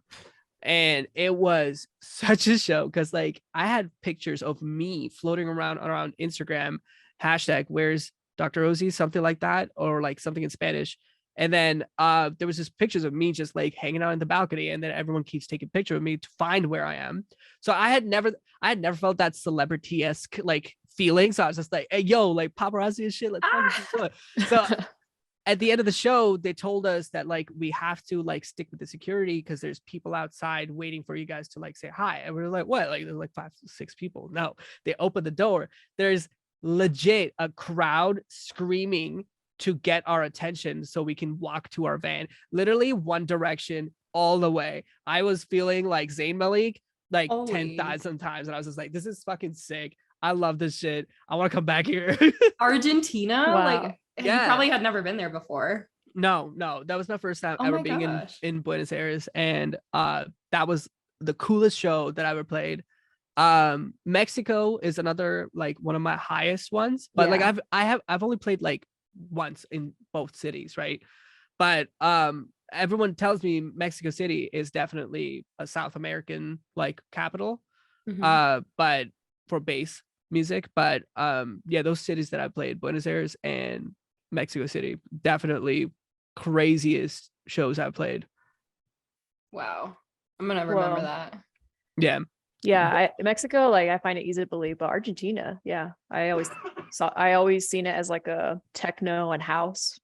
And it was such a show because like I had pictures of me floating around Instagram, hashtag where's Dr. Rosie, something like that, or like something in Spanish. And then there was just pictures of me just like hanging out in the balcony, and then everyone keeps taking picture of me to find where I am. So I had never felt that celebrity-esque like feeling. So I was just like, hey, yo, like paparazzi and shit. Like, so at the end of the show, they told us that like we have to like stick with the security because there's people outside waiting for you guys to like say hi. And we were like, what? Like there's like 5 6 people. No, they opened the door. There's legit a crowd screaming to get our attention so we can walk to our van. Literally one direction all the way. I was feeling like Zayn Malik like Holy. 10,000 times. And I was just like, this is fucking sick. I love this shit. I want to come back here. Argentina? Wow. Like you Yeah. probably had never been there before. No, that was my first time Oh ever my being gosh. in Buenos Aires. And that was the coolest show that I ever played. Mexico is another like one of my highest ones, but like Yeah. I've only played like once in both cities, right? But everyone tells me Mexico City is definitely a South American like capital, Mhm. but for bass music. But yeah, those cities that I played, Buenos Aires and Mexico City, definitely craziest shows I've played. Wow. I'm gonna remember Well, that. Yeah. yeah, Mexico, like I find it easy to believe, but Argentina, yeah, I always seen it as like a techno and house.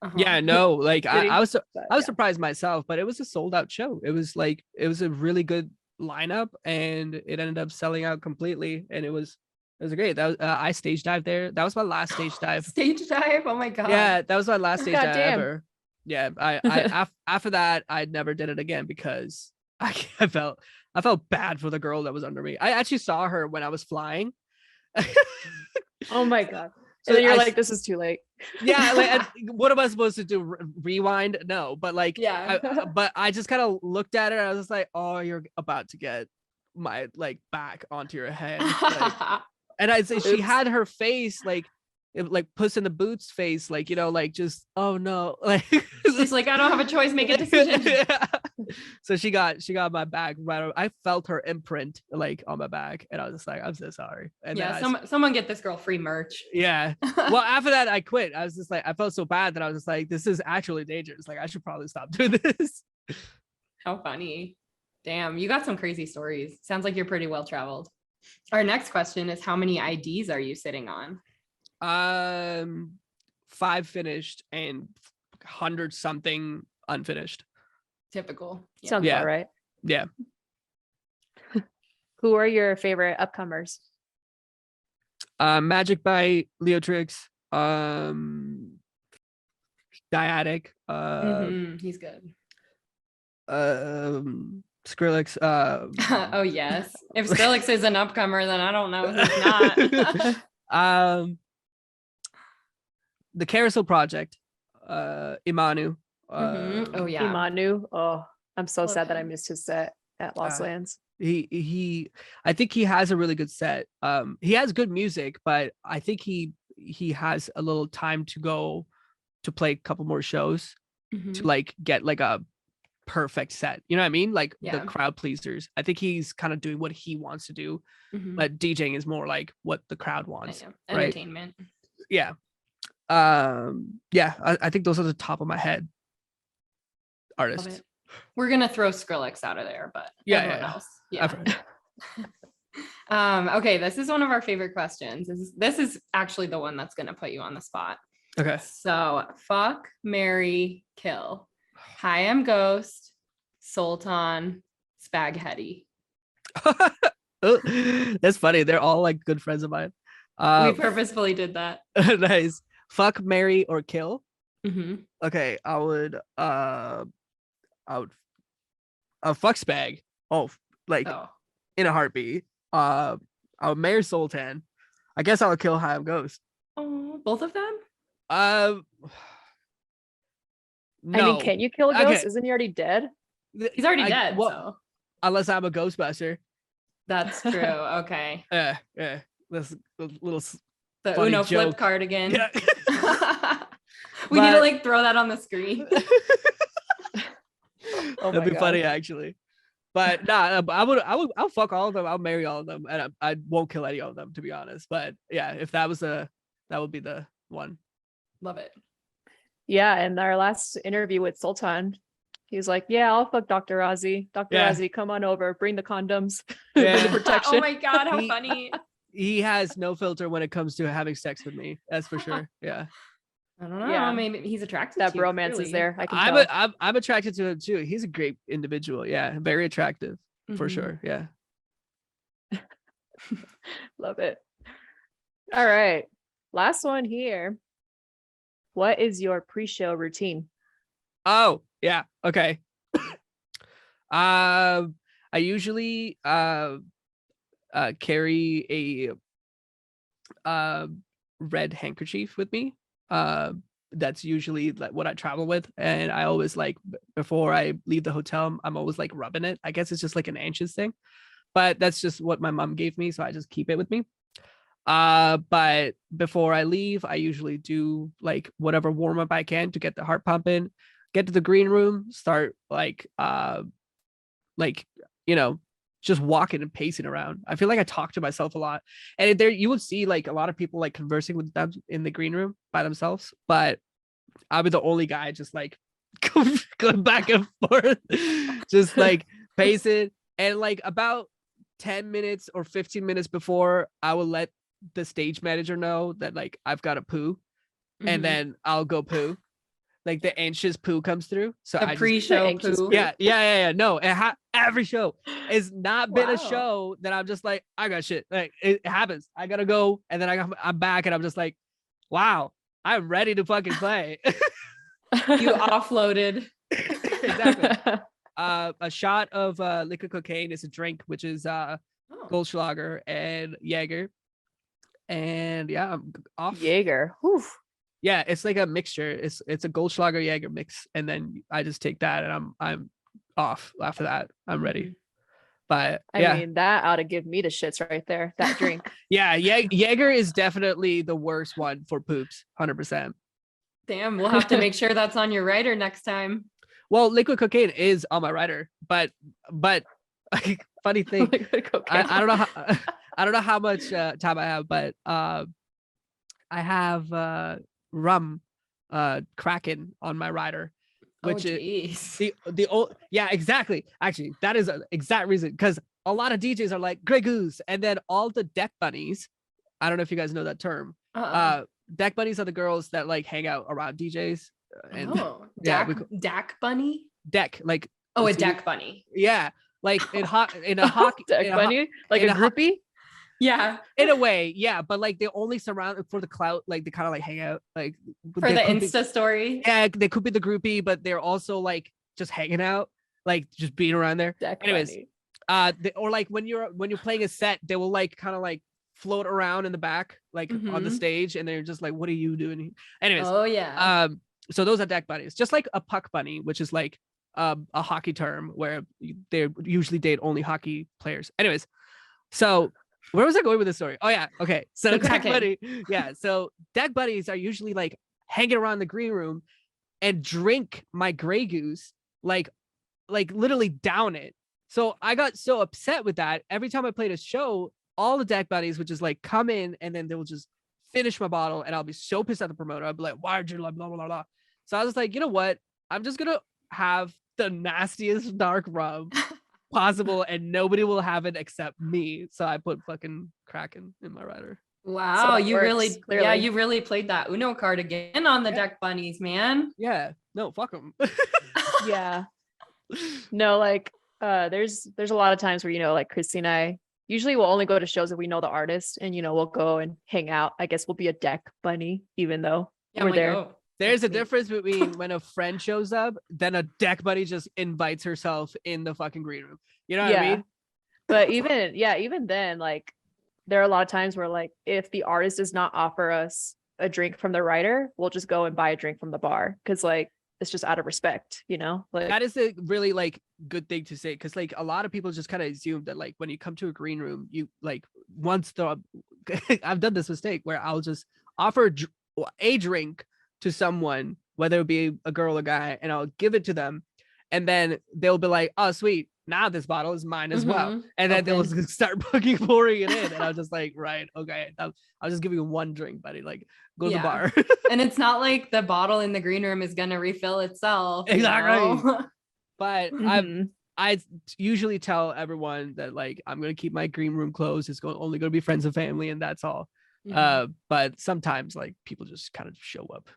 Uh-huh. Yeah, no, like City, I was but I was yeah. surprised myself, but it was a sold out show. It was like it was a really good lineup, and it ended up selling out completely, and it was great. That was I stage dive there. That was my last stage dive. Stage dive. Oh my god. Yeah, that was my last stage dive Goddamn. ever. Yeah, after that I never did it again because I felt bad for the girl that was under me. I actually saw her when I was flying. Oh my god. So And then you're I like, this is too late. Yeah, like what am I supposed to do? Rewind? No, but like Yeah. but I just kind of looked at her. I was just like, oh, you're about to get my like back onto your head. Like, and I say she Oops. had her face like Puss in the Boots face, like, you know, like just oh no, like She's like, I don't have a choice, make a decision. Yeah. So she got my back right over. I felt her imprint like on my back, and I was just like, I'm so sorry. And Yeah, then someone get this girl free merch. yeah. Well, after that, I quit. I was just like, I felt so bad that I was just like, this is actually dangerous. Like, I should probably stop doing this. How funny. Damn, you got some crazy stories. Sounds like you're pretty well traveled. Our next question is, how many IDs are you sitting on? 5 finished and 100 something unfinished. Typical. Yeah. Sounds Yeah. about right. Yeah. Who are your favorite upcomers? Magic by Leotrix. Dyadic. He's good. Skrillex. Oh yes. If Skrillex is an upcomer, then I don't know who's not. The Carousel Project, Imanu. Oh yeah. Imanu. Oh, I'm so Love sad that I him. missed his set at Lost Lands. He I think he has a really good set. He has good music, but I think he has a little time to go to play a couple more shows to like get like a perfect set. You know what I mean? Like the Yeah. crowd pleasers. I think he's kind of doing what he wants to do, but DJing is more like what the crowd wants. Right? Entertainment. Yeah. Yeah, I think those are the top of my head Love artists. it. We're gonna throw Skrillex out of there, but Yeah, everyone yeah. else. I've Yeah. Okay, this is one of our favorite questions. This is actually the one that's gonna put you on the spot. Okay. So fuck, marry, kill. Hi, I'm Ghost, Sultan, Spaghetti. That's funny. They're all like good friends of mine. We purposefully did that. Nice. Fuck, marry, or kill. Okay, I would fuck Spag. Oh, like in a heartbeat. I would marry Sultan. I guess I would kill High Ghost. Oh, both of them? No. I mean, can you kill a ghost? Okay. Isn't he already dead? He's already dead. Well, so unless I'm a Ghostbuster. that's true. Okay. Yeah. That's a little. The funny Uno flip joke. card again. Yeah. We need to like throw that on the screen. Oh That'd my be God. funny actually. But nah, I'll fuck all of them. I'll marry all of them, and I won't kill any of them, to be honest. But yeah, if that would be the one. Love it. Yeah, in our last interview with Sultan, he was like, "Yeah, I'll fuck Dr. Ozzy. Dr. Yeah. Ozzy, come on over. Bring the condoms. Bring Yeah. the protection." Oh my God, how He- funny. He has no filter when it comes to having sex with me. That's for sure. Yeah, I don't know. Yeah. Maybe he's attracted That to you, bromance clearly. is there. I can tell. I'm attracted to him too. He's a great individual. Yeah, very attractive for Mhm. sure. Yeah. Love it. All right. Last one here. What is your pre-show routine? Oh yeah. Okay. I usually carry a red handkerchief with me. That's usually like what I travel with, and I always like before I leave the hotel, I'm always like rubbing it. I guess it's just like an anxious thing, but that's just what my mom gave me, so I just keep it with me. But before I leave, I usually do like whatever warm up I can to get the heart pumping, get to the green room, start like you know, just walking and pacing around. I feel like I talk to myself a lot, and there you would see like a lot of people like conversing with them in the green room by themselves, but I'll be the only guy just like going back and forth, just like pacing. And like about 10 minutes or 15 minutes before, I will let the stage manager know that like I've got a poo, and Mhm. then I'll go poo. Like the anxious poo comes through. So The I just pre-show anxious poo. poo. yeah. No, every show. It's not been a Wow. show that I'm just like, I got shit. Like it happens. I gotta go, and then I'm back, and I'm just like, wow, I'm ready to fucking play. You offloaded. Exactly. A shot of liquid cocaine is a drink, which is Oh. Goldschlager and Jaeger, and yeah, I'm off. Jaeger. Whew. Yeah, it's like a mixture. It's a Goldschlager Jaeger mix, and then I just take that, and I'm off after that. I'm ready. But I yeah, mean, that ought to give me the shits right there. That drink. yeah, Jaeger is definitely the worst one for poops, 100%. Damn, we'll have to make sure that's on your writer next time. Well, liquid cocaine is on my rider, but funny thing, Liquid cocaine. I don't know how I don't know how much time I have, but I have rum Kraken on my rider, which is the old yeah, exactly. Actually, that is an exact reason, because a lot of DJs are like Grey Goose, and then all the deck bunnies. I don't know if you guys know that term. Deck bunnies are the girls that like hang out around DJs. And yeah, Dak bunny. deck like A deck bunny. yeah, like in a hockey Deck bunny, like a groupie. Yeah, in a way, yeah, but like they only surround for the clout, like they kind of like hang out, like for the Insta story. Yeah, they could be the groupie, but they're also like just hanging out, like just being around there. Deck Anyways, bunny. or like when you're playing a set, they will like kind of like float around in the back, like on the Mhm. stage, and they're just like, "What are you doing here?" Anyways, Oh yeah. so those are deck buddies, just like a puck bunny, which is like a hockey term where they usually date only hockey players. Anyways, so where was I going with this story? Oh yeah, okay. So The deck Kraken. buddy, yeah. So deck buddies are usually like hanging around the green room and drink my Grey Goose, like literally down it. So I got so upset with that. Every time I played a show, all the deck buddies would just like come in and then they will just finish my bottle, and I'll be so pissed at the promoter. I'll be like, "Why did you like blah blah blah?" So I was like, you know what? I'm just gonna have the nastiest dark rum possible, and nobody will have it except me. So I put fucking Kraken in my rider. Wow, that you works, really, yeah, clearly. you really played that Uno card again on the Yeah. deck bunnies, man. Yeah, no, fuck them. Yeah. No, like there's a lot of times where, you know, like Christy and I usually will only go to shows if we know the artist, and you know, we'll go and hang out. I guess we'll be a deck bunny, even though Yeah, we're I'm like, there. oh, There's a that's neat. difference between when a friend shows up, then a deck buddy just invites herself in the fucking green room. You know what I Yeah. mean? But even then, like there are a lot of times where like if the artist does not offer us a drink from the writer, we'll just go and buy a drink from the bar, because like it's just out of respect, you know? Like That is a really like good thing to say, because like a lot of people just kind of assume that like when you come to a green room, you like once the I've done this mistake where I'll just offer a drink to someone, whether it be a girl or guy, and I'll give it to them, and then they'll be like, "Oh, sweet, now this bottle is mine as well," Mhm. and then they'll Open. start fucking pouring it in, and I'm just like, right, okay, I'll just give you one drink, buddy. Like, go to the Yeah. bar. And it's not like the bottle in the green room is gonna refill itself. you Exactly. know? But mhm. I usually tell everyone that like I'm gonna keep my green room closed. It's only gonna be friends and family, and that's all. Mhm. But sometimes like people just kind of show up.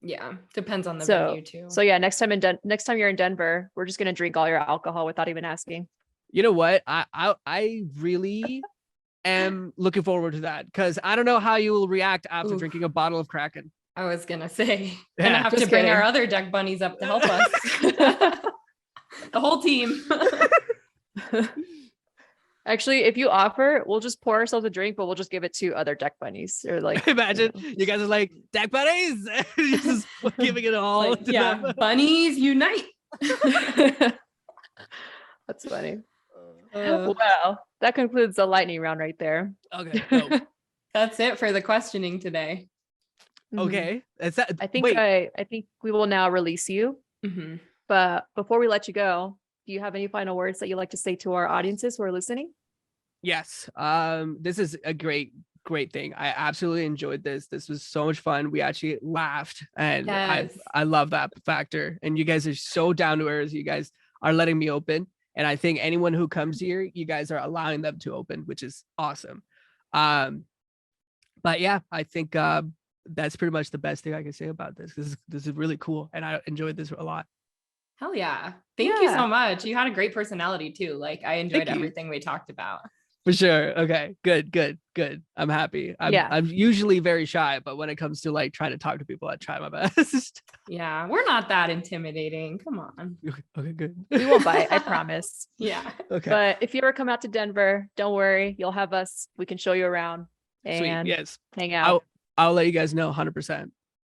Yeah, depends on the So venue too. so yeah, next time you're in Denver, we're just gonna drink all your alcohol without even asking. You know what? I really am looking forward to that, because I don't know how you will react after Oof. drinking a bottle of Kraken. I was gonna say, Yeah, gonna have just to bring our kidding. other deck bunnies up to help us. The whole team. Actually, if you offer, we'll just pour ourselves a drink, but we'll just give it to other deck bunnies, or like Imagine you know. you guys are like deck buddies, you're just giving it all Like, to yeah, them. bunnies unite. That's funny. Uh, Well, that concludes the lightning round right there. okay, dope. That's it for the questioning today. Mhm. Okay, is that? I think wait. I think we will now release you. Mhm. But before we let you go, do you have any final words that you'd like to say to our audiences who are listening? Yes. This is a great thing. I absolutely enjoyed this. This was so much fun. We actually laughed, and Yes. I love that factor. And you guys are so down to earth. You guys are letting me open. And I think anyone who comes here, you guys are allowing them to open, which is awesome. But yeah, I think that's pretty much the best thing I can say about this. This is really cool, and I enjoyed this a lot. Hell yeah. Thank you Yeah. so much. You had a great personality too. Like I enjoyed Thank you. everything we talked about. For sure. Okay. Good. I'm happy. Yeah. I'm usually very shy, but when it comes to like trying to talk to people, I try my best. Yeah, we're not that intimidating. Come on. Okay, good. We won't bite, I promise. Yeah. Okay. But if you ever come out to Denver, don't worry, you'll have us. We can show you around Sweet. and Yes. hang out. I'll let you guys know 100%.